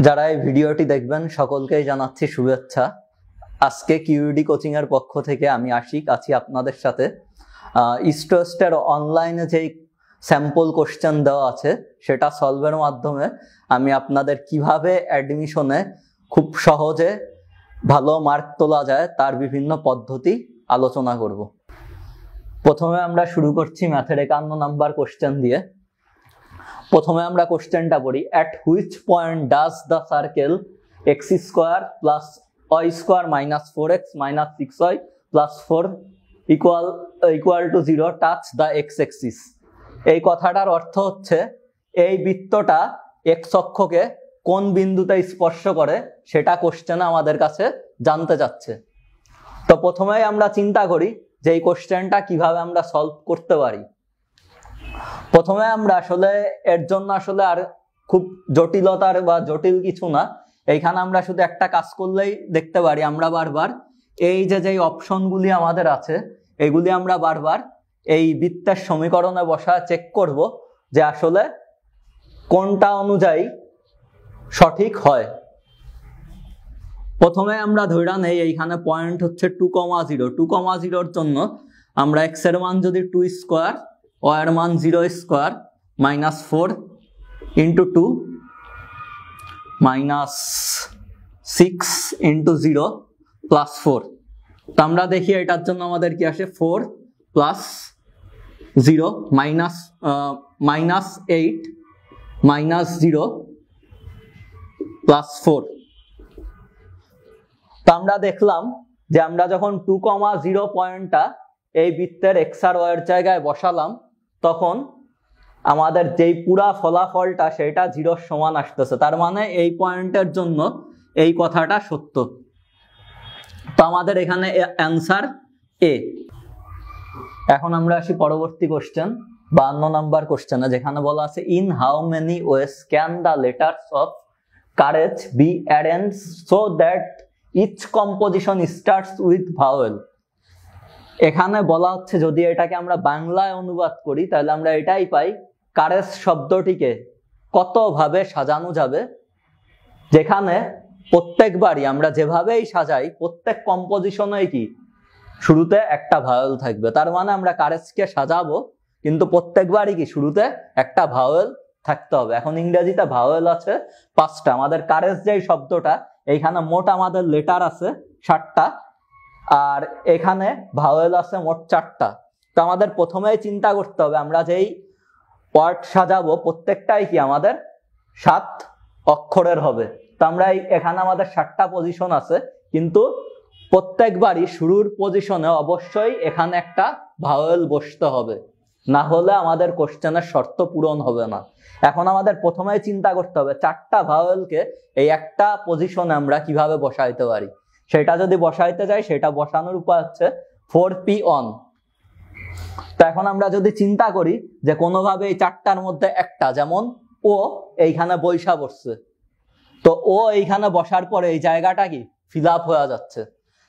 যারা এই ভিডিওটি দেখবেন সকলকেই জানাচ্ছি শুভেচ্ছা। আজকে কিউইডি কোচিং এর পক্ষ থেকে আমি আশিক আছি আপনাদের সাথে। ইস্ট ওয়েস্টের অনলাইনে যেই স্যাম্পল কোশ্চেন দেওয়া আছে সেটা সলভের মাধ্যমে আমি আপনাদের কিভাবে অ্যাডমিশনে খুব সহজে ভালো মার্ক তোলা যায় তার বিভিন্ন পদ্ধতি আলোচনা করব। প্রথমে আমরা শুরু করছি ম্যাথের 51 নাম্বার কোশ্চেন দিয়ে। প্রথমে আমরা কোশ্চেনটা পড়ি। At which point does the circle x square plus Y square minus 4x minus 6y plus 4 equal to 0 touch the x axis. এই কথাটার অর্থ হচ্ছে এই বৃত্তটা এক্স অক্ষকে কোন বিন্দুতে স্পর্শ করে সেটা কোশ্চেনে আমাদের কাছে জানতে চাচ্ছে। তো প্রথমেই আমরা চিন্তা করি যে এই কোশ্চেনটা কিভাবে আমরা সলভ করতে পারি। প্রথমে আমরা আসলে এর জন্য আসলে আর খুব জটিলতার বা জটিল কিছু না, এইখানে আমরা শুধু একটা কাজ করলেই দেখতে পারি। আমরা বারবার এই যে অপশনগুলি আমাদের আছে এইগুলি আমরা বারবার এই বৃত্তের সমীকরণে বসা চেক করব যে আসলে কোনটা অনুযায়ী সঠিক হয়। প্রথমে আমরা ধরে নেই এইখানে পয়েন্ট হচ্ছে 2,0 2,0 জন্য আমরা x এর মান যদি 2 স্কোয়ার y এর মান 0 square minus 4 into 2 minus 6 into 0 plus 4। তো আমরা দেখি এটার জন্য আমাদের কি আসে 4 প্লাস 0 মাইনাস 8 মাইনাস 0 প্লাস 4। তো আমরা দেখলাম যে আমরা যখন 2,0 পয়েন্টটা এই বৃত্তের x আর y এর জায়গায় বসালাম তখন আমাদের যেই পুরা ফলাফলটা সেটা 0 সমান আসতেছে। তার মানে এই পয়েন্টের জন্য এই কথাটা সত্য। তো আমাদের এখানে অ্যান্সার এ। এখন আমরা আসি পরবর্তী কোশ্চেন 52 নাম্বার কোশ্চেনে, যেখানে বলা আছে in how many ways can the letters of courage be arrange so that each composition starts with vowel. এখানে বলা হচ্ছে যদি এটাকে আমরা বাংলায় অনুবাদ করি তাহলে আমরা এটাই পাই, কারেজ শব্দটিকে কতভাবে সাজানো যাবে যেখানে প্রত্যেকবারই আমরা যেভাবেই সাজাই প্রত্যেক কম্পোজিশনেই কি শুরুতে একটা ভাওয়েল থাকবে। তার মানে আমরা কারেজকে সাজাবো কিন্তু প্রত্যেকবারই কি শুরুতে একটা ভাওয়েল থাকতে হবে। এখন ইংরেজিতে ভাওয়েল আছে 5টা, আমাদের কারেজ যেই শব্দটা এইখানে মোট আমাদের লেটার আছে 7টা আর এখানে ভাওয়েল আছে মোট 4টা। তো আমাদের প্রথমেই চিন্তা করতে হবে আমরা যেই ওয়ার্ড সাজাবো প্রত্যেকটাই কি আমাদের 7 অক্ষরের হবে। তো আমরা এখানে আমাদের 7টা পজিশন আছে কিন্তু প্রত্যেকবারই শুরুর পজিশনে অবশ্যই এখানে একটা ভাওয়েল বসতে হবে, না হলে আমাদের কোশ্চেনের শর্ত পূরণ হবে না। এখন আমাদের প্রথমেই চিন্তা করতে হবে 4টা ভাওয়েলকে এই একটা পজিশনে আমরা কিভাবে বসাইতে পারি। সেটা যদি বসাইতে যাই সেটা বসানোর উপায় হচ্ছে 4p on। তো এখন আমরা যদি চিন্তা করি যে কোনোভাবে এই 4টার মধ্যে একটা, যেমন ও এইখানে বৈশা বসছে, তো ও এইখানে বসার পরে এই জায়গাটা কি ফিল আপ হয়ে যাচ্ছে।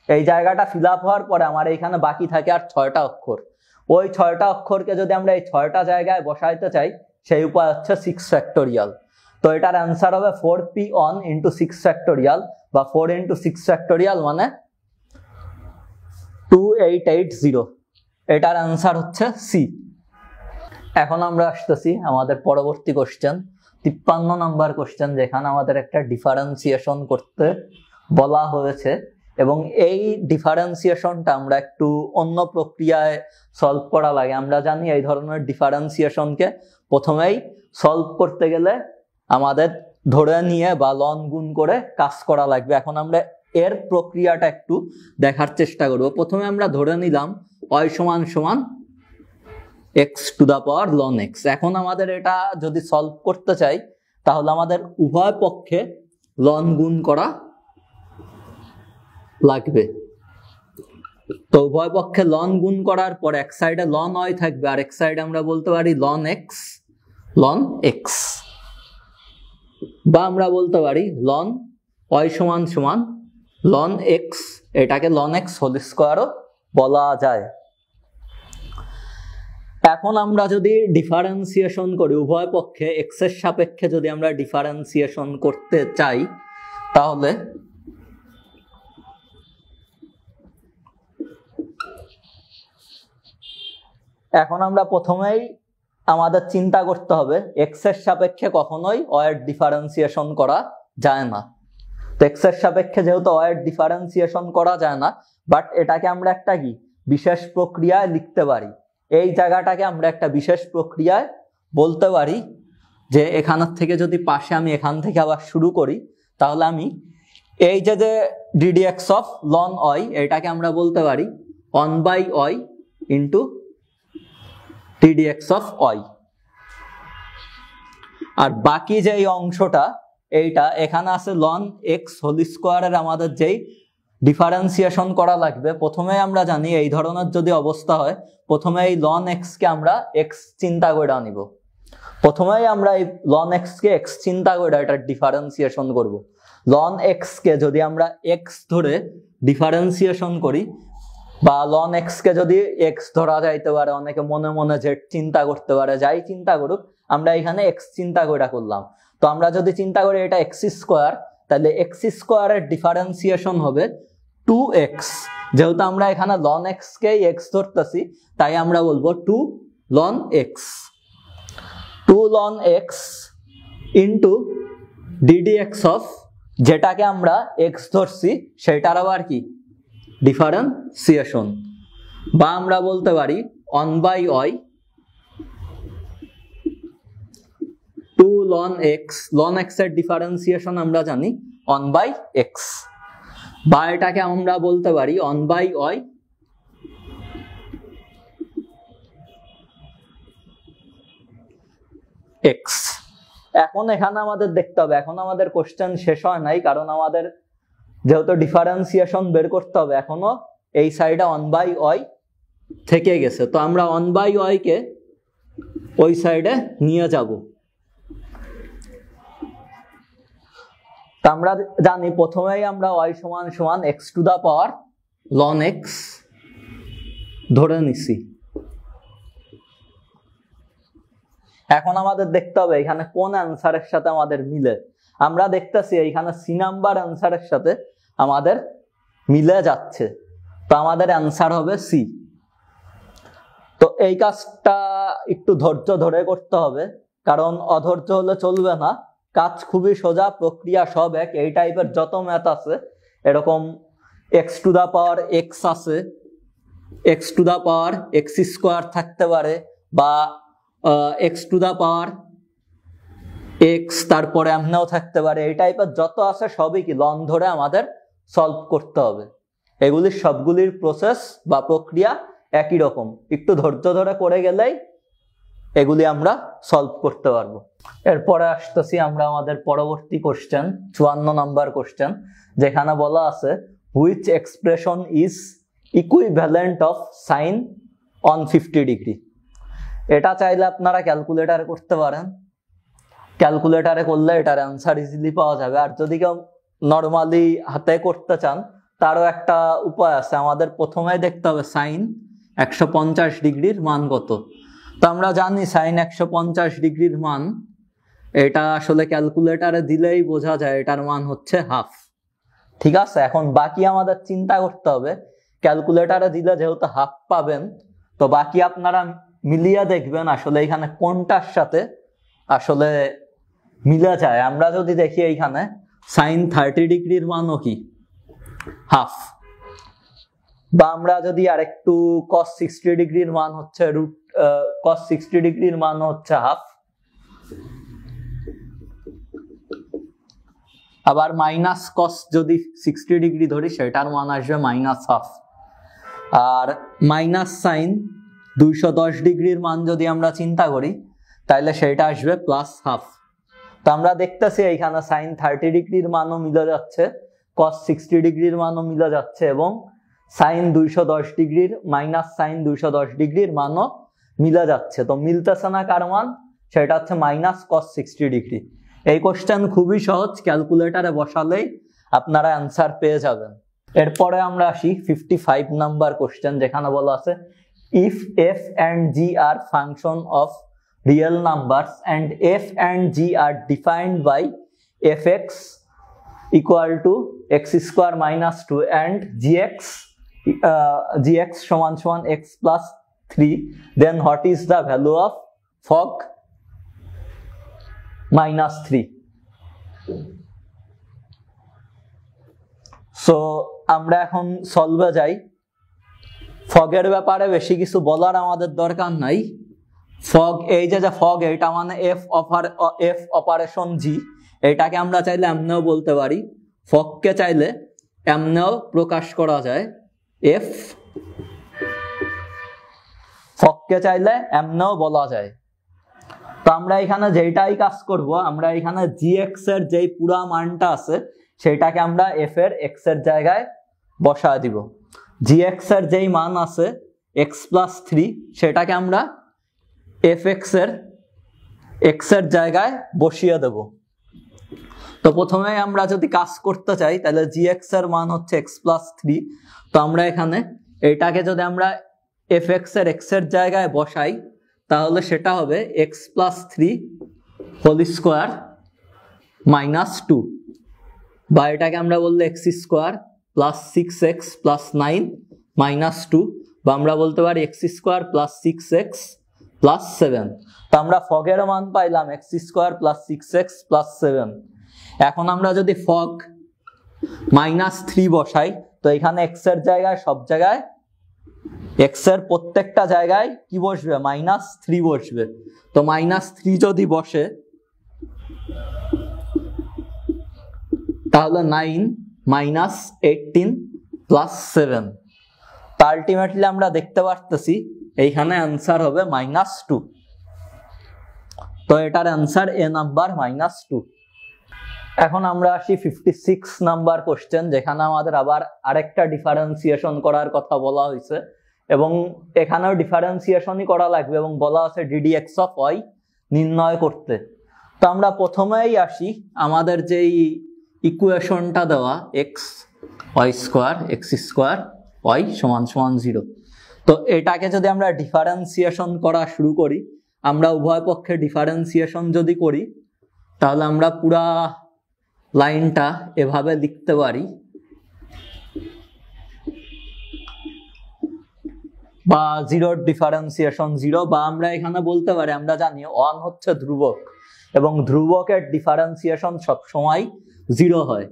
এই জায়গাটা ফিল আপ হওয়ার পরে আমার এইখানে বাকি থাকে আর 6টা অক্ষর। ওই 6টা অক্ষরকে যদি আমরা এই 6টা জায়গায় বসাইতে চাই সেই উপায় হচ্ছে 6 ফ্যাক্টোরিয়াল। তো এটার অ্যান্সার হবে 4p on ইন্টু 6 ফ্যাক্টোরিয়াল বা 4 ইন্টু 6 ফ্যাক্টোরিয়াল মানে 2880। এটার অ্যান্সার হচ্ছে সি। এখন আমরা আসতেছি আমাদের পরবর্তী কোশ্চেন 53 নাম্বার কোশ্চেন, যেখানে আমাদের একটা ডিফারেন্সিয়েশন করতে বলা হয়েছে এবং এই ডিফারেন্সিয়েশনটা আমরা একটু অন্য প্রক্রিয়ায় সলভ করা লাগে। আমরা জানি এই ধরনের ডিফারেন্সিয়েশনকে প্রথমেই সলভ করতে গেলে আমাদের ধরে নিয়ে বা লন গুণ করে কাজ করা লাগবে। এখন আমরা এর প্রক্রিয়াটা একটু দেখার চেষ্টা করব। প্রথমে আমরা ধরে নিলাম y সমান সমান x to the power ln x। এখন আমাদের এটা যদি সলভ করতে চাই তাহলে আমাদের উভয় পক্ষে লন গুণ করা লাগবে। তো উভয় পক্ষে লন গুণ করার পর এক সাইডে ln y থাকবে আর এক সাইডে আমরা বলতে পারি ln x বা আমরা বলতে পারি ln y সমান সমান ln x, এটাকে ln x হোল স্কয়ারও বলা যায়। এখন আমরা যদি ডিফারেন্সিয়েশন করি, উভয় পক্ষে এক্স এর সাপেক্ষে যদি আমরা ডিফারেন্সিয়েশন করতে চাই, তাহলে এখন আমরা প্রথমেই আমাদের চিন্তা করতে হবে এক্স এর সাপেক্ষে কখনোই ওয়ার ডিফারেন্সিয়েশন করা যায় না। তো এক্স এর সাপেক্ষে যেহেতু ওয়ার ডিফারেন্সিয়েশন করা যায় না, বাট এটাকে আমরা একটা কি বিশেষ প্রক্রিয়ায় লিখতে পারি। এই জায়গাটাকে আমরা একটা বিশেষ প্রক্রিয়ায় বলতে পারি যে এখানের থেকে যদি পাশে আমি এখান থেকে আবার শুরু করি, তাহলে আমি এই যে ডিডিএক্স অফ লন ওয়াই, এটাকে আমরা বলতে পারি 1/y into DDX of Y. আর বাকি যে অংশটা এইটা এখানে আছে লন এক্স হোল স্কোয়ারের আমাদের যেই ডিফারেন্সিয়েশন করা লাগবে, প্রথমে আমরা জানি এই ধরনের যদি অবস্থা হয়, প্রথমে এই লন এক্স কে আমরা এক্স চিন্তা করে আনিব। প্রথমেই আমরা এই লন এক্স কে এক্স চিন্তা করে এটার ডিফারেন্সিয়েশন করব। লন এক্স কে যদি আমরা এক্স ধরে ডিফারেন্সিয়েশন করি, বা লন এক্স কে যদি এক্স ধরা যাইতে পারে, অনেকে মনে মনে জেড চিন্তা করতে পারে, যাই চিন্তা করুক, আমরা এখানে এক্স চিন্তা করে করলাম। তো আমরা যদি চিন্তা করি এটা এক্স স্কোয়ার, তাহলে এক্স স্কোয়ারের ডিফারেন্সিয়েশন হবে 2x। যেহেতু আমরা এখানে লন এক্স কে এক্স ধরতেছি, তাই আমরা বলবো 2 ln x, 2 ln x into ddx of, যেটাকে আমরা x ধরছি সেটার আবার কি ডিফারেন্সিয়েশন, বা আমরা বলতে পারি 1/y 2 ln x, ln x এর ডিফারেন্সিয়েশন আমরা জানি 1/x, বা এটাকে আমরা বলতে পারি 1/y x। এখন এখানে আমাদের দেখতে হবে, এখন আমাদের কোশ্চেন শেষ হয় নাই, কারণ আমাদের যেহেতু ডিফারেন্সিয়েশন বের করতে হবে, এখনো এই সাইডে 1/y থেকে গেছে। তো আমরা 1/y কে ওই সাইডে নিয়ে যাব। আমরা জানি প্রথমেই আমরা y সমান সমান x to the power ln x ধরে নিছি। এখন আমাদের দেখতে হবে এখানে কোন অ্যান্সারের সাথে আমাদের মিলে। আমরা দেখতেছি এইখানে সি নাম্বার অ্যান্সারের সাথে আমাদের মিলে যাচ্ছে, তো আমাদের অ্যান্সার হবে সি। তো এই কাজটা একটু ধৈর্য ধরে করতে হবে, কারণ অধৈর্য হলে চলবে না। কাজ খুবই সোজা, প্রক্রিয়া সব এক। এই টাইপের যত ম্যাথ আছে, এরকম X to the power X আছে, X to the power X square থাকতে পারে, বা X to the power X তারপরে এমনিও থাকতে পারে। এই টাইপের যত আছে সবই কি লন ধরে আমাদের সলভ করতে হবে। এগুলির সবগুলির প্রসেস বা প্রক্রিয়া একই রকম, একটু ধৈর্য ধরে করে গেলেই এগুলি আমরা সলভ করতে পারবো। এরপরে আসতেছি আমরা আমাদের পরবর্তী কোশ্চেন, 54 নাম্বার কোশ্চেন, যেখানে বলা আছে which expression is equivalent of sign on 50 degree. এটা চাইলে আপনারা ক্যালকুলেটারে করতে পারেন, ক্যালকুলেটারে করলে এটার অ্যান্সার ইজিলি পাওয়া যাবে। আর যদি কেউ নর্মালি হাতে করতে চান, তারও একটা উপায় আছে। আমাদের প্রথমে দেখতে হবে সাইন 150 ডিগ্রির মান কত। তো আমরা জানি সাইন 150 ডিগ্রির মান, এটা আসলে ক্যালকুলেটারে দিলেই বোঝা যায় এটার মান হচ্ছে হাফ। ঠিক আছে, এখন বাকি আমাদের চিন্তা করতে হবে, ক্যালকুলেটারে দিলে যেহেতু হাফ পাবেন, তো বাকি আপনারা মিলিয়ে দেখবেন আসলে এখানে কোনটার সাথে আসলে মিলে যায়। আমরা যদি দেখি এইখানে সাইন 30 ডিগ্রির মানও কি হাফ, বা আমরা যদি আরেকটু cos 60 ডিগ্রির মান হচ্ছে cos 60 ডিগ্রির মান হচ্ছে হাফ, আবার মাইনাস cos যদি 60 ডিগ্রি ধরি সেটার মান আসবে মাইনাস হাফ, আর মাইনাস সাইন 210 ডিগ্রির মান যদি আমরা চিন্তা করি তাহলে সেটা আসবে প্লাস হাফ। তো আমরা দেখতেছি এইখানে সাইন 30 ডিগ্রির মানও মিলে যাচ্ছে, cos 60 ডিগ্রির মানও মিলে যাচ্ছে, এবং সাইন 210 ডিগ্রির মাইনাস সাইন 210 ডিগ্রির মানও মিলে যাচ্ছে। তো মিলতেছে না কার মান, সেটা হচ্ছে মাইনাস cos 60 ডিগ্রি। এই কোশ্চেন খুবই সহজ, ক্যালকুলেটারে বসালেই আপনারা অ্যান্সার পেয়ে যাবেন। এরপরে আমরা আসি 55 নাম্বার কোশ্চেন, যেখানে বলা আছে if f and g are function of real numbers and f and g are defined by fx equal to x square minus 2 and gx সমান সমান x plus 3, then what is the value of fog minus 3? So আমরা এখন সলভে যাই। ফগের ব্যাপারে বেশি কিছু বলার আমাদের দরকার নাই। ফগ, এই যে ফগ, এটা মানে এফ অপারেশন জি, এটাকে আমরা চাইলে এমনেও বলতে পারি, ফগকে চাইলে এমনেও প্রকাশ করা যায়, এফ ফগকে চাইলে এমনেও বলা যায়। তো আমরা এখানে যেটাই কাজ করব, আমরা এখানে জিএক্স এর যেই পুরা মানটা আছে সেটাকে আমরা এফ এর এক্স এর জায়গায় বসায় দিব। জিএক্স এর যেই মান আছে এক্স প্লাস 3, সেটাকে আমরা এফ এক্স এর জায়গায় বসিয়ে দেব। তো প্রথমে আমরা যদি কাজ করতে চাই তাহলে জিএক্স এর মান হচ্ছে এক্স প্লাস 3, তো আমরা এখানে এটাকে যদি আমরা এফ এক্স এর জায়গায় বসাই তাহলে সেটা হবে x plus 3 whole square minus 2, বা এটাকে আমরা বললে x square plus 6x plus 9 minus 2, বা আমরা বলতে পারি x square plus 6x plus 7। তো আমরা ফগের মান পাইলাম x square plus 6x plus 7। এখন আমরা যদি ফগ মাইনাস 3 বসাই, তো এখানে এক্স এর জায়গায় সব জায়গায় এক্স এর প্রত্যেকটা জায়গায় কি বসবে, মাইনাস 3 বসবে। তো মাইনাস 3 যদি বসে তাহলে 9 মাইনাস 18 প্লাস 7, তো আলটিমেটলি আমরা দেখতে পারতেছি এইখানে অ্যান্সার হবে মাইনাস 2। তো এটার অ্যান্সার এ নাম্বার মাইনাস 2। এখন আমরা আসি 56 নাম্বার কোশ্চেন, যেখানে আমাদের আবার আরেকটা ডিফারেন্সিয়েশন করার কথা বলা হয়েছে, এবং এখানেও ডিফারেন্সিয়েশনই করা লাগবে এবং বলা আছে ddx অফ y নির্ণয় করতে। তো আমরা প্রথমেই আসি আমাদের যেই ইকুয়েশনটা দেওয়া x y square x square y সমান সমান 0। তো এটাকে যদি আমরা ডিফারেন্সিয়েশন করা শুরু করি, আমরা উভয় পক্ষে ডিফারেন্সিয়েশন যদি করি তাহলে আমরা পুরা লাইনটা এভাবে লিখতে পারি, বা জিরোর ডিফারেন্সিয়েশন 0, বা আমরা এখানে বলতে পারি, আমরা জানি 1 হচ্ছে ধ্রুবক এবং ধ্রুবকের ডিফারেন্সিয়েশন সব সময় 0 হয়।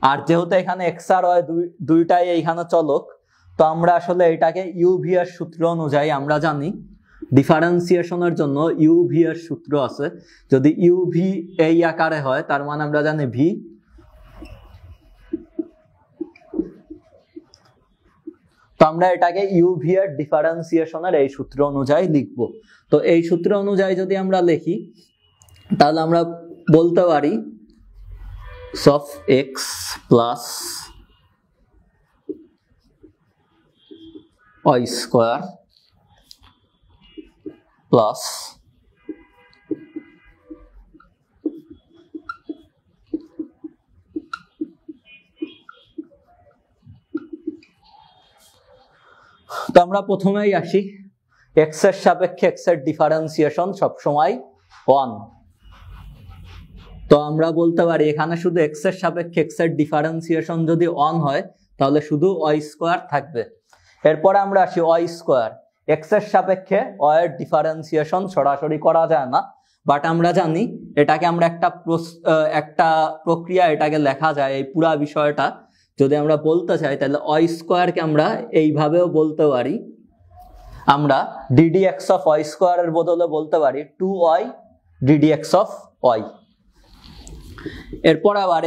আর যেহেতু এখানে এক্স আর ওয়াই দুইটাই এইখানে চলক, তো আমরা আসলে এটাকে ইউভি এর সূত্র অনুযায়ী আমরা জানি ডিফারেন্সিয়েশনের জন্য ইউভি এর সূত্র আছে। যদি ইউভি এই আকারে হয় তার মানে আমরা জানি ভি, তো আমরা এটাকে ইউভি এর ডিফারেন্সিয়েশনের এই সূত্র অনুযায়ী লিখব। তো এই সূত্র অনুযায়ী যদি আমরা লিখি তাহলে আমরা বলতে পারি সফ X plus Y square plus তো আমরা প্রথমেই আসি এক্স এর সাপেক্ষে এক্স এর ডিফারেন্সিয়েশন সবসময় 1। তো আমরা বলতে পারি এখানে শুধু এক্স এর সাপেক্ষে এক্স এর ডিফারেন্সিয়েশন যদি 1 হয় তাহলে শুধু ওয়াই স্কোয়ার থাকবে। এরপরে আমরা আসি ওয়াই স্কোয়ার, এক্স এর সাপেক্ষে ওয়াই এর ডিফারেন্সিয়েশন সরাসরি করা যায় না, বাট আমরা জানি এটাকে আমরা একটা প্রক্রিয়া এটাকে লেখা যায়। এই পুরা বিষয়টা যদি আমরা বলতে চাই তাহলে ওয়াই স্কোয়ারকে আমরা এইভাবেও বলতে পারি, আমরা ddx অফ ওয়াই স্কোয়ারের বদলে বলতে পারি 2y ddx অফ ওয়াই। এরপর আবার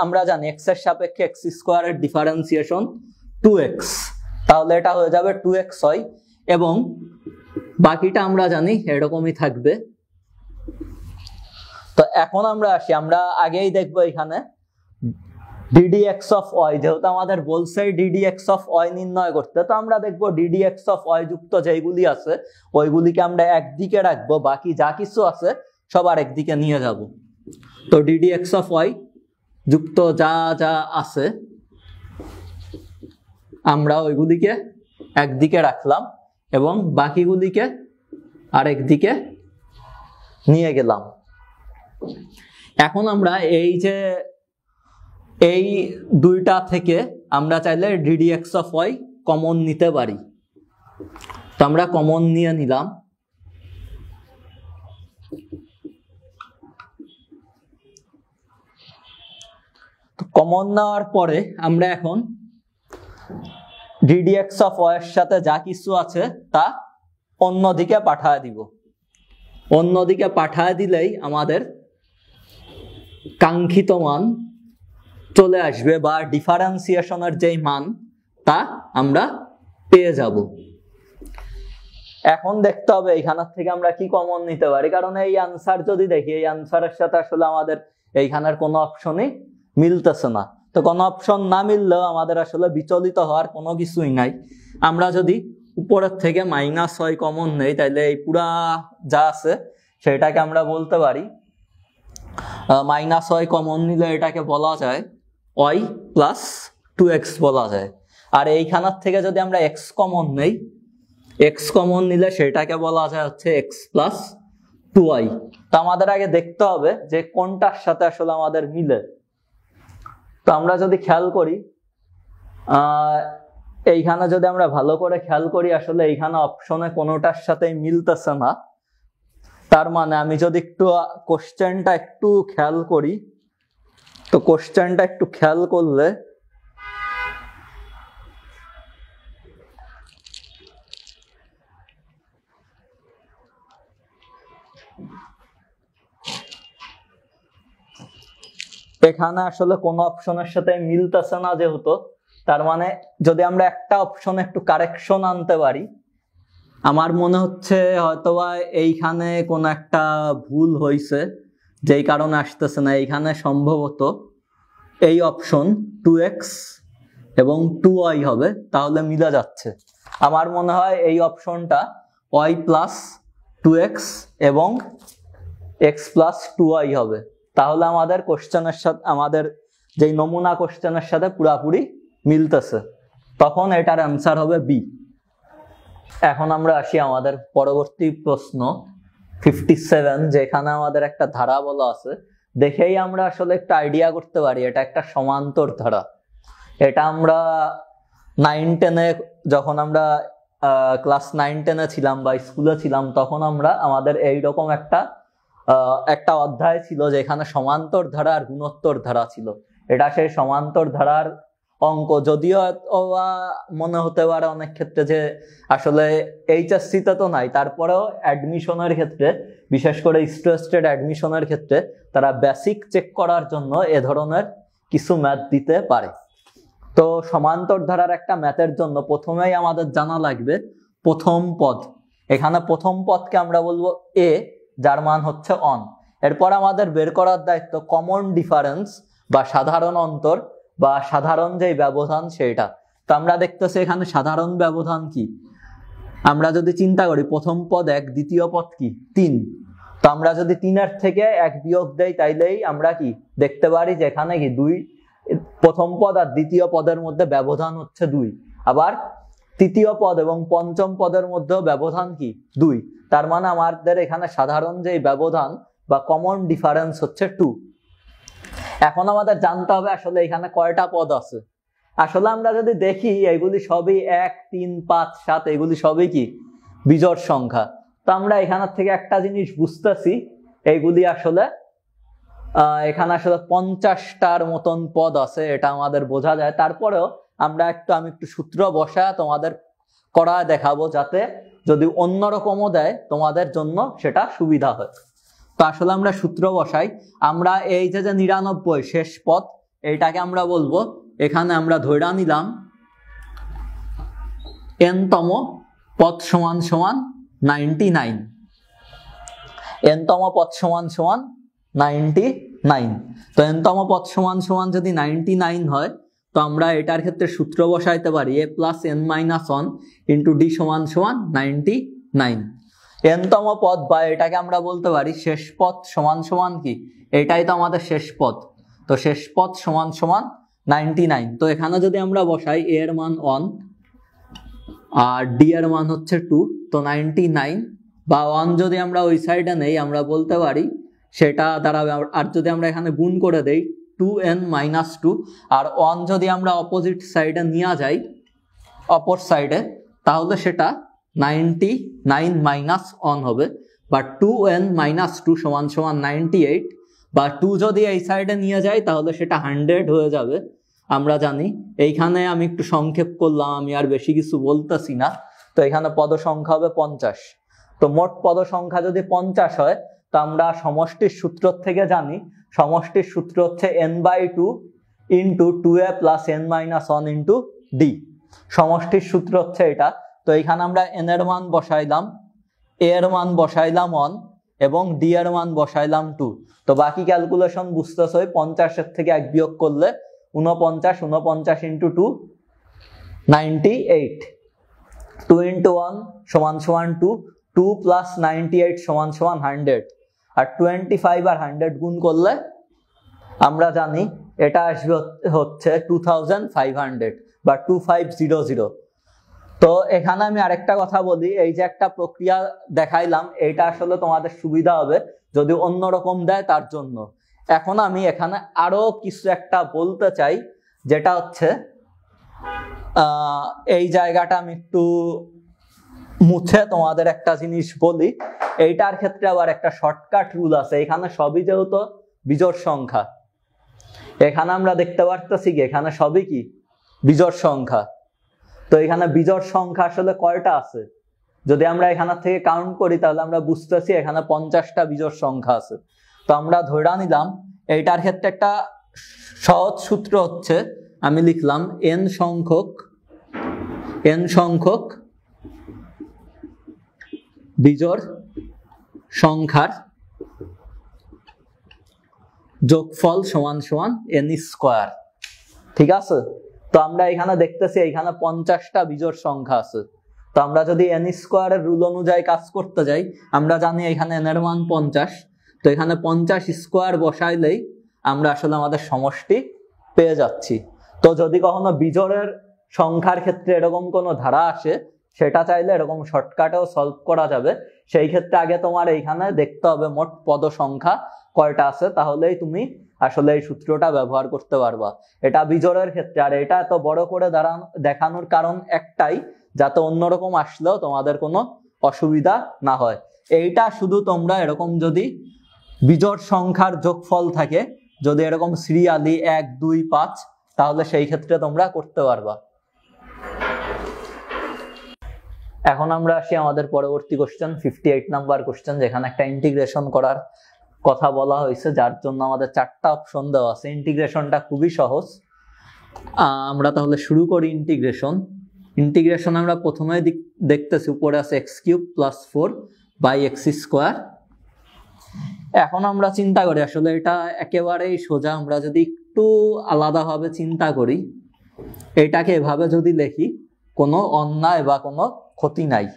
আমরা জানি এক্স এর সাপেক্ষে এক্স স্কোয়ারের ডিফারেন্সিয়েশন 2x, তাহলে এটা হয়ে যাবে 2xy, এবং বাকিটা আমরা জানি এরকমই থাকবে। তো এখন আমরা আসি, আমরা আগেই দেখবো এখানে ddx অফ ওয়াই, যেহেতু আমাদের বলছে ddx অফ ওয়াই নির্ণয় করতে, তো আমরা দেখবো ddx অফ ওয়াই যুক্ত যেগুলি আছে ওইগুলিকে আমরা একদিকে রাখবো, বাকি যা কিছু আছে সব আরেক দিকে নিয়ে যাব। তো ddx অফ ওয়াই যুক্ত যা যা আছে আমরা ওইগুলিকে একদিকে রাখলাম, এবং বাকিগুলিকে আরেক দিকে নিয়ে গেলাম। এখন আমরা এই যে এই দুইটা থেকে আমরা চাইলে ddx অফ y কমন নিতে পারি। তো আমরা কমন নিয়ে নিলাম। তো কমন নেওয়ার পরে আমরা এখন ddx অফ y এর সাথে যা কিছু আছে তা অন্যদিকে পাঠায় দিব। অন্যদিকে পাঠায় দিলেই আমাদের কাঙ্ক্ষিত মান চলে আসবে, বা ডিফারেন্সিয়েশনের যেই মান তা আমরা পেয়ে যাব। এখন দেখতে হবে এইখানের থেকে আমরা কি কমন নিতে পারি, কারণ এই আনসার যদি দেখি এই আনসারের সাথে আসলে আমাদের এইখানের কোনো অপশনই মিলতেছে না। তো কোনো অপশন না মিললেও আমাদের আসলে বিচলিত হওয়ার কোনো কিছুই নাই। আমরা যদি উপরের থেকে -y কমন নেই তাইলে এই পুরা যা আছে সেটাকে আমরা বলতে পারি -y কমন নিলে এটাকে বলা যায় y প্লাস 2x বলা যায়। আর এইখানের থেকে যদি আমরা x কমন নেই, x কমন নিলে সেটাকে বলা যায় হচ্ছে x প্লাস 2y। তো আমাদের আগে দেখতে হবে যে কোনটার সাথে আসলে আমাদের মিলে। তো আমরা যদি খেয়াল করি এইখানে যদি আমরা ভালো করে খেয়াল করি আসলে এইখানে অপশনে কোনোটার সাথেই মিলতেছে না। তার মানে আমি যদি একটু কোশ্চেনটা একটু খেয়াল করি, তো কোশ্চেনটা একটু খেয়াল করলে এখানে আসলে কোনো অপশনের সাথে মিলতেছে না যেহেতু, তার মানে যদি আমরা একটা অপশনে একটু কারেকশন আনতে পারি, আমার মনে হচ্ছে হয়তোবা এইখানে কোনো একটা ভুল হয়েছে যেই কারণে আসতেছে না। এইখানে সম্ভবত এই অপশন 2x এবং 2y হবে, তাহলে মিলে যাচ্ছে। আমার মনে হয় এই অপশনটা y প্লাস 2x এবং x প্লাস 2y হবে, তাহলে আমাদের কোশ্চেনের সাথে আমাদের যেই নমুনা কোশ্চেনের সাথে পুরাপুরি মিলতেছে, তখন এটার অ্যান্সার হবে বি। এখন আমরা আসি আমাদের পরবর্তী প্রশ্ন 57, যেখানে আমাদের একটা ধারা বলা আছে। দেখেই আমরা আসলে একটা আইডিয়া করতে পারি এটা একটা সমান্তর ধারা। এটা আমরা 9-10-এ যখন আমরা ক্লাস 9-10-এ ছিলাম বা স্কুলে ছিলাম, তখন আমরা আমাদের এইরকম একটা অধ্যায় ছিল যেখানে সমান্তর ধারা আর গুণোত্তর ধারা ছিল। এটা সেই সমান্তর ধারার অঙ্ক। যদিও মনে হতে পারে অনেক ক্ষেত্রে যে আসলে এইচএসসিতে তো নাই, তারপরেও অ্যাডমিশনের ক্ষেত্রে, বিশেষ করে স্ট্রেসড অ্যাডমিশনের ক্ষেত্রে তারা বেসিক চেক করার জন্য এ ধরনের কিছু ম্যাথ দিতে পারে। তো সমান্তর ধারার একটা ম্যাথের জন্য প্রথমেই আমাদের জানা লাগবে প্রথম পদ। এখানে প্রথম পদকে আমরা বলবো এ, যার মান হচ্ছে অন। এরপর আমাদের বের করার দায়িত্ব কমন ডিফারেন্স বা সাধারণ অন্তর বা সাধারণ যেই ব্যবধান সেইটা। তো আমরা দেখতেছি এখানে সাধারণ ব্যবধান কি, আমরা যদি চিন্তা করি প্রথম পদ 1, দ্বিতীয় পদ কি 3। তো আমরা যদি 3-এর থেকে 1 বিয়োগ দেই তাইলেই আমরা কি দেখতে পারি যে এখানে কি 2, প্রথম পদ আর দ্বিতীয় পদের মধ্যে ব্যবধান হচ্ছে 2। আবার তৃতীয় পদ এবং পঞ্চম পদের মধ্যেও ব্যবধান কি 2। তার মানে আমাদের এখানে সাধারণ যেই ব্যবধান বা কমন ডিফারেন্স হচ্ছে 2। এখন আমাদের জানতে হবে আসলে এখানে কয়টা পদ আছে। আসলে আমরা যদি দেখি এগুলি সবই 1, 3, 5, 7 এগুলি সবই কি বিজোড় সংখ্যা। তো আমরা এখানের থেকে একটা জিনিস বুঝতেছি, এইগুলি আসলে এখানে আসলে 50টার মতন পদ আছে, এটা আমাদের বোঝা যায়। তারপরেও আমি একটু সূত্র বসায় তোমাদের করা দেখাবো, যাতে যদি অন্যরকমও দেয় তোমাদের জন্য সেটা সুবিধা হয়। তো আসলে আমরা সূত্র বসাই। আমরা এই যে 99 শেষ পদ, এইটাকে আমরা বলবো, এখানে আমরা ধরে নিলাম n-তম পদ সমান সমান 99। n-তম পদ সমান সমান 99। তো n-তম পদ সমান সমান যদি 99 হয়, তো আমরা এটার ক্ষেত্রে সূত্র বসাইতে পারি a plus n-1 into d সমান সমান 99। n-তম পদ বা এটাকে আমরা বলতে পারি শেষ পদ সমান সমান কি, এটাই তো আমাদের শেষ পদ। তো শেষ পদ সমান সমান 99। তো এখানে যদি আমরা বসাই a এর মান 1 আর ডি এর মান হচ্ছে 2, তো 99 বা 1 যদি আমরা ওই সাইডে নেই আমরা বলতে পারি সেটা দাঁড়াবে। আর যদি আমরা এখানে গুণ করে দেই 2n-2 আর 1 যদি আমরা অপোজিট সাইডে নিয়ে যাই অপর সাইডে তাহলে সেটা 99 - 1 হবে, বা 2n-2 = 98, বা 2 যদি এই সাইডে নিয়ে যাই তাহলে সেটা 100 হয়ে যাবে। আমরা জানি এইখানে আমি একটু সংক্ষেপ করলাম, আমি আর বেশি কিছু বলতেছি না। তো এখানে পদ সংখ্যা হবে 50। তো মোট পদ সংখ্যা যদি 50 হয় তো আমরা সমষ্টির সূত্র থেকে জানি সমষ্টির সূত্র হচ্ছে n/2 × 2a + n-1 × d। সমষ্টির সূত্র হচ্ছে এটা। তো এখানে আমরা n এর মান বসাইলাম, a এর মান বসাইলাম 1 এবং d এর মান বসাইলাম 2। তো বাকি ক্যালকুলেশন বুঝতেছই, 50 এর থেকে 1 বিয়োগ করলে 49, 49 × 2 98, 2 × 1 = 2, 2 + 98 = 100, আর 25 আর 100 গুণ করলে আমরা জানি এটা আসবে হচ্ছে 2500 বা 2500। তো এখানে আমি আরেকটা কথা বলি, এই যে একটা প্রক্রিয়া দেখাইলাম এটা আসলে তোমাদের সুবিধা হবে যদি অন্যরকম দেয় তার জন্য। এখন আমি এখানে আরো কিছু একটা বলতে চাই, যেটা হচ্ছে এই জায়গাটা আমি একটু মুছে তোমাদের একটা জিনিস বলি। এইটার ক্ষেত্রে আবার একটা শর্টকাট রুল আছে। এখানে সবই যেহেতু বিজোড় সংখ্যা, এখানে আমরা দেখতে পারতেছি কি এখানে সবই কি বিজোড় সংখ্যা। তো এখানে বিজোড় সংখ্যা আসলে কয়টা আছে যদি আমরা এখান থেকে কাউন্ট করি তাহলে আমরা বুঝতেছি এখানে 50টা বিজোড় সংখ্যা আছে। তো আমরা ধরে নিলাম এইটার ক্ষেত্রে একটা সহজ সূত্র হচ্ছে, আমি লিখলাম n সংখ্যক বিজোড় সংখ্যার যোগফল = n²। ঠিক আছে? তো আমরা এখানে দেখতেছি এখানে 50টা বিজোড় সংখ্যা আছে। তো আমরা যদি n² এর রুল অনুযায়ী কাজ করতে যাই আমরা জানি এখানে n এর মান 50, তো এখানে 50² বসাইলেই আমরা আসলে আমাদের সমষ্টি পেয়ে যাচ্ছি। তো যদি কখনো বিজোড়ের সংখ্যার ক্ষেত্রে এরকম কোনো ধারা আসে সেটা চাইলে এরকম শর্টকাটেও সলভ করা যাবে। সেই ক্ষেত্রে আগে তোমার এইখানে দেখতে হবে মোট পদ সংখ্যা কয়টা আছে, তাহলেই তুমি আসলে এই সূত্রটা ব্যবহার করতে পারবা। এটা বিজোড়ের ক্ষেত্রে। আর এটা এত বড় করে দেখানোর কারণ একটাই, যাতে অন্যরকম আসলেও তোমাদের কোনো অসুবিধা না হয়। এইটা শুধু তোমরা এরকম যদি বিজোড় সংখ্যার যোগফল থাকে, যদি এরকম সিরিয়ালি 1, 2, 5, তাহলে সেই ক্ষেত্রে তোমরা করতে পারবা। এখন আমরা আসি আমাদের পরবর্তী কোশ্চেন, 58 নাম্বার কোশ্চেন, যেখানে একটা ইন্টিগ্রেশন করার কথা বলা হয়েছে, যার জন্য আমাদের 4টা অপশন দেওয়া আছে। ইন্টিগ্রেশনটা খুবই সহজ। আমরা তাহলে শুরু করি ইন্টিগ্রেশন আমরা প্রথমে দেখতেছি উপরে আছে x³ + 4/x²। এখন আমরা চিন্তা করি আসলে এটা একেবারেই সোজা। আমরা যদি একটু আলাদাভাবে চিন্তা করি, এটাকে এভাবে যদি লিখি কোনো অন্যায় বা কোনো ক্ষতি নাই,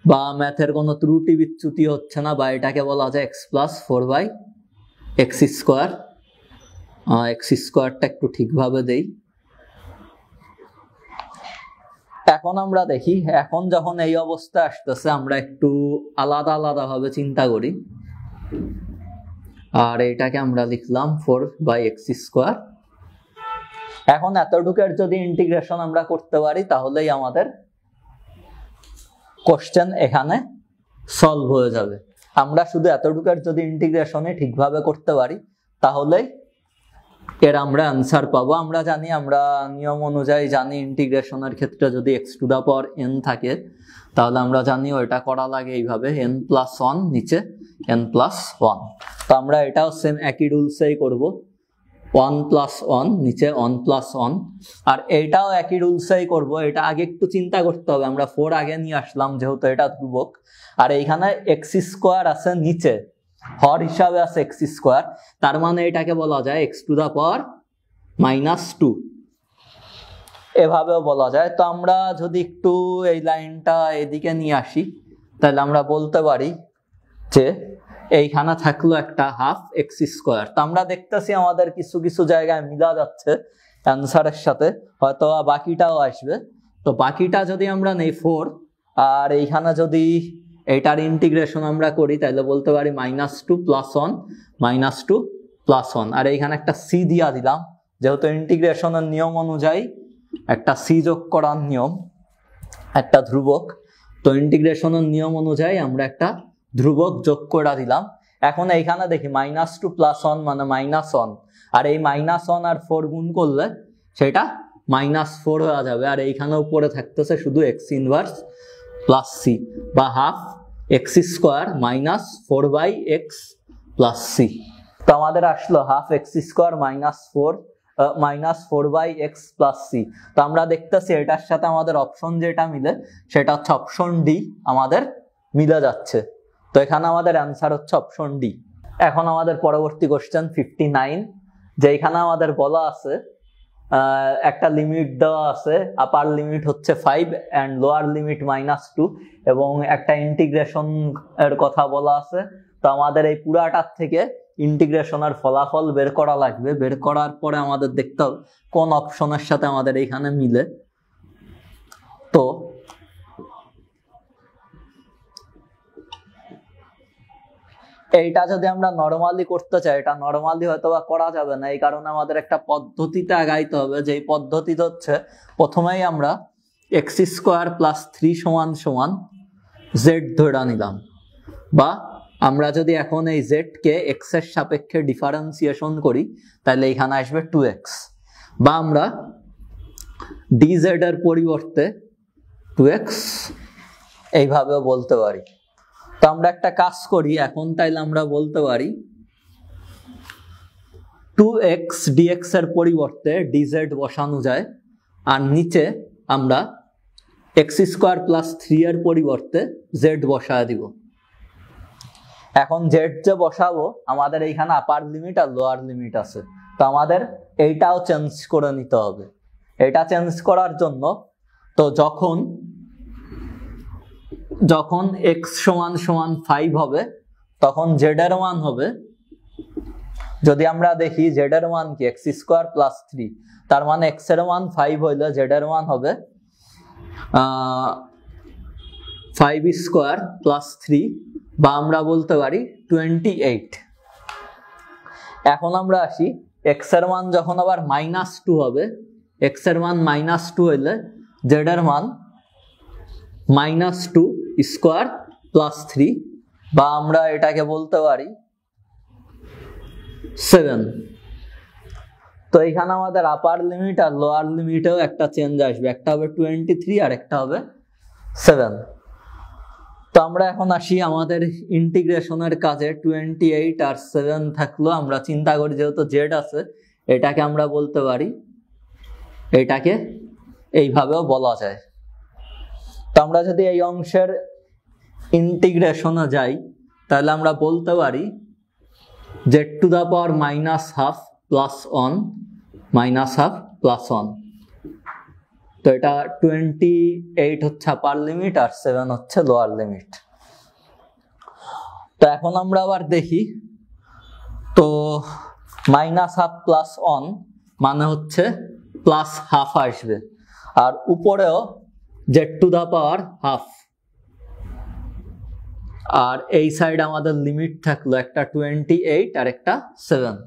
বা ম্যাথের কোনো ত্রুটি বিচ্যুতি হচ্ছে না, বা এটাকে বলা যায় x + 4/x²। x²টা একটু ঠিকভাবে দেই। এখন আমরা দেখি, এখন যখন এই অবস্থা আসতেছে আমরা একটু আলাদা ভাবে চিন্তা করি। আর এটাকে আমরা লিখলাম 4/x²। এখন এতটুকুর যদি ইন্টিগ্রেশন আমরা করতে পারি তাহলেই আমাদের কোশ্চেন এখানে সলভ হয়ে যাবে। আমরা শুধু এতটুকুর যদি ইন্টিগ্রেশনে ঠিকভাবে করতে পারি তাহলেই এর আমরা অ্যান্সার পাবো। আমরা জানি, আমরা নিয়ম অনুযায়ী জানি ইন্টিগ্রেশনের ক্ষেত্রে যদি x⁴n থাকে তাহলে আমরা জানি ওইটা করা লাগে এইভাবে, n+1 নিচে n+1। তো আমরা এটাও সেম একই রুলসেই করব, 1+1 নিচে 1+1। আর এইটাও একই রুলসেই করব। এটা আগে একটু চিন্তা করতে হবে, আমরা 4 আগে নিয়ে আসলাম যেহেতু এটা ধ্রুবক, আর এইখানে x² আছে নিচে, হর হিসাবে আছে x², তার মানে এটাকে বলা যায় x⁻⁻2, এভাবেও বলা যায়। তো আমরা যদি একটু এই লাইনটা এদিকে নিয়ে আসি তাহলে আমরা বলতে পারি যে এইখানে থাকলো একটা ½ x²। তো আমরা দেখতেছি আমাদের কিছু কিছু জায়গায় মিলা যাচ্ছে। অ্যান্সারের সাথে, হয়তো বাকিটাও আসবে। তো বাকিটা যদি আমরা নেই 4, আর এইখানে যদি এটার ইন্টিগ্রেশন আমরা করি তাহলে বলতে পারি -2 + 1 -2 + 1, আর এইখানে একটা সি দিয়া দিলাম, যেহেতু ইন্টিগ্রেশনের নিয়ম অনুযায়ী একটা সি যোগ করার নিয়ম, একটা ধ্রুবক, তো ইন্টিগ্রেশনের নিয়ম অনুযায়ী আমরা একটা ধ্রুবক যোগ করে দিলাম। এখন এইখানে দেখি -2 + 1 মানে -1, আর এই -1 আর 4 গুণ করলে সেটা -4 হয়ে যাবে, আর এইখানে উপরে থাকতেছে শুধু x ইনভার্স প্লাস সি, বা half x² - 4/x plus c. তো আমাদের আসলো half x² - 4/x plus c. তো আমরা দেখতেছি এটার সাথে আমাদের অপশন যেটা মিলে সেটা হচ্ছে অপশন ডি, আমাদের মিলে যাচ্ছে। তো এখানে আমাদের অ্যান্সার হচ্ছে অপশন ডি। এখন আমাদের পরবর্তী কোশ্চেন 59, যেখানে আমাদের বলা আছে একটা লিমিট দেওয়া আছে, আপার লিমিট হচ্ছে 5 অ্যান্ড লোয়ার লিমিট -2, এবং একটা ইন্টিগ্রেশন এর কথা বলা আছে। তো আমাদের এই পুরাটার থেকে ইন্টিগ্রেশনের ফলাফল বের করা লাগবে। বের করার পরে আমাদের দেখতে হবে কোন অপশনের সাথে আমাদের এইখানে মিলে। তো এইটা যদি আমরা নরমালি করতে চাই, এটা নরমালি হয়তো বা করা যাবে না, এই কারণে আমাদের একটা পদ্ধতিতে আগাইতে হবে। যেই পদ্ধতিটা হচ্ছে প্রথমেই আমরা x² + 3 = z ধরে নিলাম, বা আমরা যদি এখন এই z কে x এর সাপেক্ষে ডিফারেন্সিয়েশন করি তাহলে এখানে আসবে 2x, বা আমরা dz এর পরিবর্তে 2x এইভাবেও বলতে পারি। তো আমরা একটা কাজ করি এখন, তাইলে আমরা বলতে পারি 2x dx এর পরিবর্তে dz বসানো যায়, আর নিচে আমরা x² + 3 এর পরিবর্তে z বসায় দিব। এখন z যে বসাবো, আমাদের এইখানে আপার লিমিট আর লোয়ার লিমিট আছে, তো আমাদের এইটাও চেঞ্জ করে নিতে হবে। এটা চেঞ্জ করার জন্য, তো যখন x = 5 হবে তখন z এর মান হবে, যদি আমরা দেখি z এর মান কি x² + 3, তার মানে x এর মান 5 হইলে z এর মান হবে 5² + 3, বা আমরা বলতে পারি 28। এখন আমরা আসি x এর মান যখন আবার -2 হবে, x এর মান -2 হইলে z এর মান -2² + 3, বা আমরা এটাকে বলতে পারি 7। তো এখানে আমাদের আপার লিমিট আর লোয়ার লিমিটেও একটা চেঞ্জ আসবে, একটা হবে 23 আর একটা হবে 7। তো আমরা এখন আসি আমাদের ইন্টিগ্রেশনের কাজে। 28 আর 7 থাকলো, আমরা চিন্তা করি যেহেতু z আছে, এটাকে আমরা বলতে পারি, এটাকে এইভাবেও বলা যায়। তো আমরা যদি এই অংশের ইন্টিগ্রেশনে যাই তাহলে আমরা বলতে পারি z⁻⁻½ + 1 - তো এটা 28 হচ্ছে আপার লিমিট আর 7 হচ্ছে লোয়ার লিমিট। তো এখন আমরা আবার দেখি, তো -½ + 1 মানে হচ্ছে +½ আসবে, আর উপরেও z⁻², আর এই সাইড আমাদের লিমিট থাকলো একটা 28 আর একটা 7।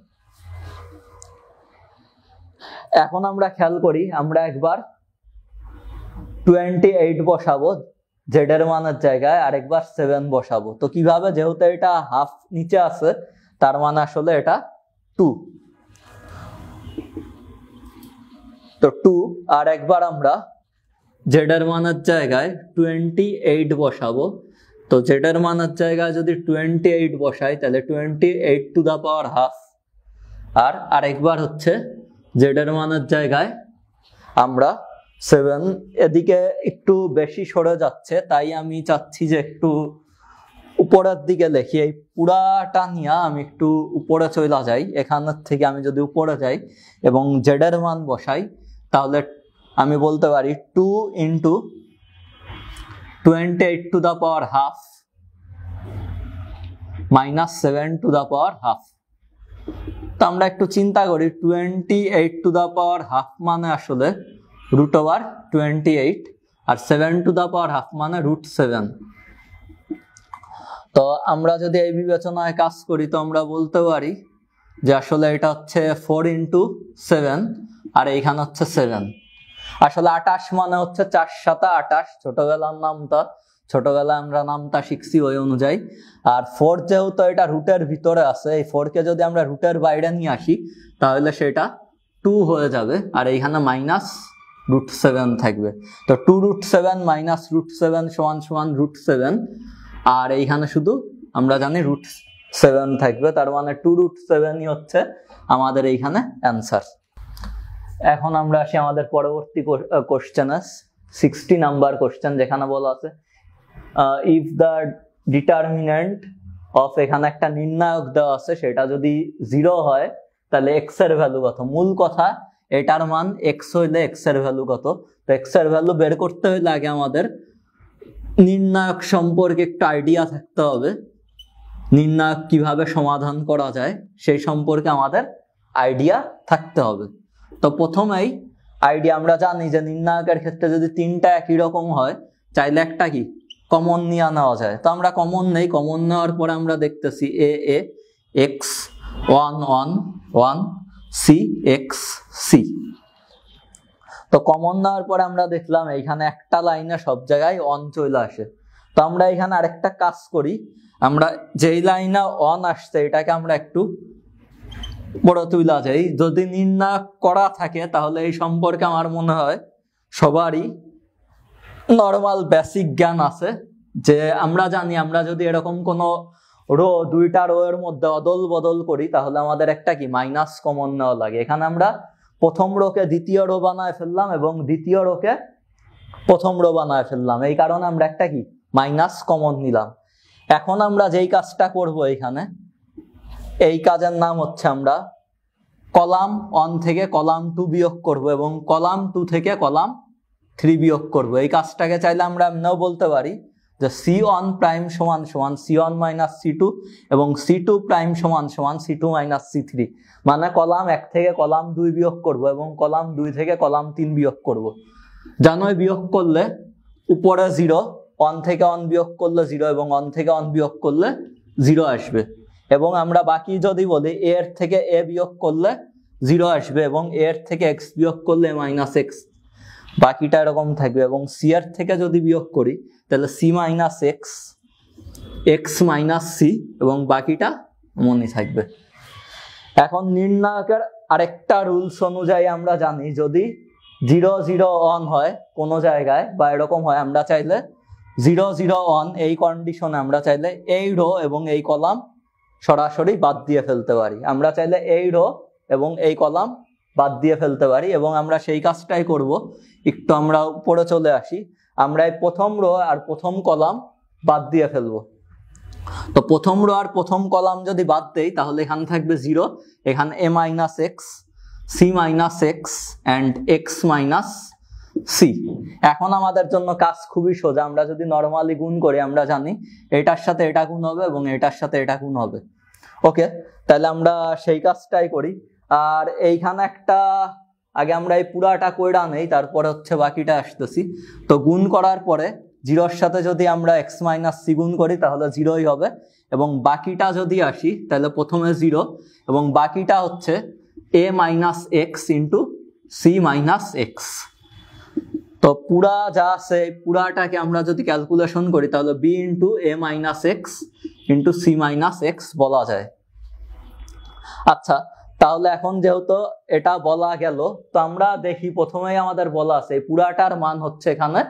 এখন আমরা খেয়াল করি, আমরা একবার 28 বসাবো z এর মানের জায়গায়, আর একবার 7 বসাবো। তো কিভাবে, যেহেতু এটা হাফ নিচে আছে তার মানে আসলে এটা 2, তো 2, আর একবার আমরা z এর মানের জায়গায় 28 বসাবো। তো z এর মানের জায়গায় যদি 28 বসাই তাহলে 28⁻², আর আরেকবার হচ্ছে z এর মানের জায়গায় আমরা 7। এদিকে একটু বেশি সরে যাচ্ছে, তাই আমি চাচ্ছি যে একটু উপরের দিকে লিখি। এই পুরাটা নিয়ে আমি একটু উপরে চলে যাই, এখানের থেকে আমি যদি উপরে যাই এবং z এর মান বসাই তাহলে আমি বলতে পারি 2 × 28⁻² - 7⁻²। তো আমরা একটু চিন্তা করি 28 টু দা পাওয়ার হাফ মানে আসলে √28 আর 7 টু দা পাওয়ার হাফ মানে √7। তো আমরা যদি এই বিবেচনায় কাজ করি তো আমরা বলতে পারি যে আসলে এটা হচ্ছে 4 × 7 আর এইখানে হচ্ছে 7। আসলে 28 মানে হচ্ছে 4 × 7 = 28, ছোটবেলায় আমরা নামটা শিখছি ওই অনুযায়ী। আর 4 যেহেতু এটা রুটের ভিতরে আছে, এই 4 কে যদি আমরা রুটের বাইরে নিয়ে আসি তাহলে সেটা 2 হয়ে যাবে, আর এইখানে -√7 থাকবে। তো 2√7 -√7 = √7, আর এইখানে শুধু আমরা জানি √7 থাকবে, তার মানে 2√7ই হচ্ছে আমাদের এইখানে অ্যান্সার। এখন আমরা আসি আমাদের পরবর্তী কোশ্চেনে, 60 নাম্বার কোশ্চেন, যেখানে বলা আছে ইফ দ্য ডিটারমিনেন্ট অফ, এখানে একটা নির্ণায়ক দেওয়া আছে, সেটা যদি 0 হয় তাহলে x এর ভ্যালু কত। মূল কথা এটার মান x হইলে x এর ভ্যালু কত। তো x এর ভ্যালু বের করতে হইলে আগে আমাদের নির্ণায়ক সম্পর্কে একটু আইডিয়া থাকতে হবে, নির্ণায়ক কিভাবে সমাধান করা যায় সেই সম্পর্কে আমাদের আইডিয়া থাকতে হবে। তো প্রথমেই আইডিয়া আমরা জানি যে নির্ণায়কের ক্ষেত্রে যদি 3টা একই রকম হয় চাইলে একটা কি কমন নিয়ে নেওয়া যায়। তো আমরা কমন নেই, কমন নেওয়ার পরে আমরা দেখতেছি a x 1 1 1 c x c। তো কমন নেওয়ার পরে আমরা দেখলাম এইখানে একটা লাইনে সব জায়গায় 1 চলে আসে। তো আমরা এখানে আরেকটা কাজ করি, আমরা যেই লাইনে 1 আসছে এটাকে আমরা একটু বড় তুলা যাই। যদি নির্ণয় করা থাকে তাহলে এই সম্পর্কে আমার মনে হয় সবারই নর্মাল বেসিক জ্ঞান আছে, যে আমরা জানি আমরা যদি এরকম কোনো দুইটা রো এর মধ্যে অদল বদল করি তাহলে আমাদের একটা কি মাইনাস কমন নেওয়া লাগে। এখানে আমরা প্রথম রোকে দ্বিতীয় রো বানায় ফেললাম এবং দ্বিতীয় রোকে প্রথম রো বানায় ফেললাম, এই কারণে আমরা একটা কি মাইনাস কমন নিলাম। এখন আমরা যেই কাজটা করব এখানে, এই কাজের নাম হচ্ছে আমরা কলাম 1 থেকে কলাম 2 বিয়োগ করব এবং কলাম 2 থেকে কলাম 3 বিয়োগ করব। এই কাজটাকে চাইলে আমরা এমনও বলতে পারি যে c1 প্রাইম সমান সমান c1 মাইনাস c2 এবং c2 প্রাইম সমান সমান c2 মাইনাস c3, মানে কলাম 1 থেকে কলাম 2 বিয়োগ করব এবং কলাম 2 থেকে কলাম 3 বিয়োগ করব। জানোই বিয়োগ করলে উপরে 0, 1 থেকে 1 বিয়োগ করলে 0 এবং 1 থেকে 1 বিয়োগ করলে 0 আসবে। এবং আমরা বাকি যদি বলি a এর থেকে a বিয়োগ করলে 0 আসবে এবং a এর থেকে x বিয়োগ করলে -x, বাকিটা এরকম থাকবে। এবং c এর থেকে যদি বিয়োগ করি তাহলে c - x, x - c এবং বাকিটা এমনই থাকবে। এখন নির্ণায়কের আরেকটা রুলস অনুযায়ী আমরা জানি যদি 0 0 1 হয় কোনো জায়গায় বা এরকম হয়, আমরা চাইলে 0 0 1 এই কন্ডিশনে আমরা চাইলে এই রো এবং এই কলাম সরাসরি বাদ দিয়ে ফেলতে পারি। আমরা চাইলে এই রো এবং এই কলাম বাদ দিয়ে ফেলতে পারি এবং আমরা সেই কাজটাই করব। একটু আমরা উপরে চলে আসি, আমরা এই প্রথম রো আর প্রথম কলাম বাদ দিয়ে ফেলবো। তো প্রথম রো আর প্রথম কলাম যদি বাদ দেই তাহলে এখানে থাকবে 0, এখানে a - x, c - x and x - c। এখন আমাদের জন্য কাজ খুবই সোজা, আমরা যদি নরমালি গুণ করি আমরা জানি এটার সাথে এটা গুণ হবে এবং এটার সাথে এটা গুণ হবে। ওকে, তাহলে আমরা সেই কাজটাই করি। আর এইখানে একটা আগে আমরা এই পুরাটা কইরা নেই, তারপরে হচ্ছে বাকিটা আসতেছি। তো গুণ করার পরে 0-র সাথে যদি আমরা x - c গুণ করি তাহলে 0ই হবে এবং বাকিটা যদি আসি তাহলে প্রথমে 0 এবং বাকিটা হচ্ছে a - x into c - x। তো পুরা যা আছে পুরাটাকে আমরা যদি ক্যালকুলেশন করি তাহলে b into a - x into c - x বলা যায়। আচ্ছা, তাহলে এখন যেহেতু এটা বলা গেল তো আমরা দেখি প্রথমেই আমাদের বলা আছে পুরাটার মান হচ্ছে এখানে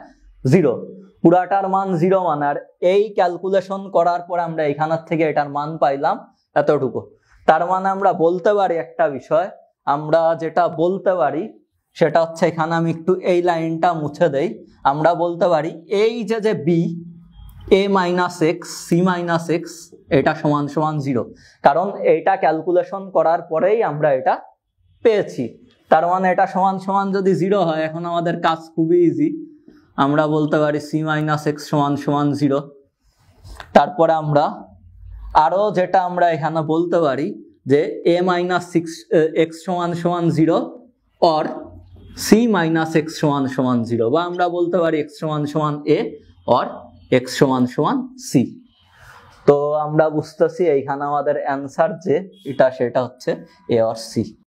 0, পুরাটার মান 0 মানে, আর এই ক্যালকুলেশন করার পর আমরা এখানের থেকে এটার মান পাইলাম এতটুকু। তার মানে আমরা বলতে পারি একটা বিষয়, আমরা যেটা বলতে পারি সেটা হচ্ছে, এখানে আমি একটু এই লাইনটা মুছে দেই, আমরা বলতে পারি এই যে b a - x c - x এটা সমান সমান 0, কারণ এইটা ক্যালকুলেশন করার পরেই আমরা এটা পেয়েছি। তার মানে এটা সমান সমান যদি 0 হয় এখন আমাদের কাজ খুবই ইজি, আমরা বলতে পারি c - x সমান সমান 0। তারপরে আমরা আরো যেটা আমরা এখানে বলতে পারি যে a মাইনাস সিক্স এক্স সমান সমান 0 অর c মাইনাস এক্স সমান সমান 0, বা আমরা বলতে পারি এক্স সমান সমান a অর এক্স সমান সমান c। তো আমরা বুঝতেছি এইখানে আমাদের অ্যান্সার যে এটা সেটা হচ্ছে a অর c।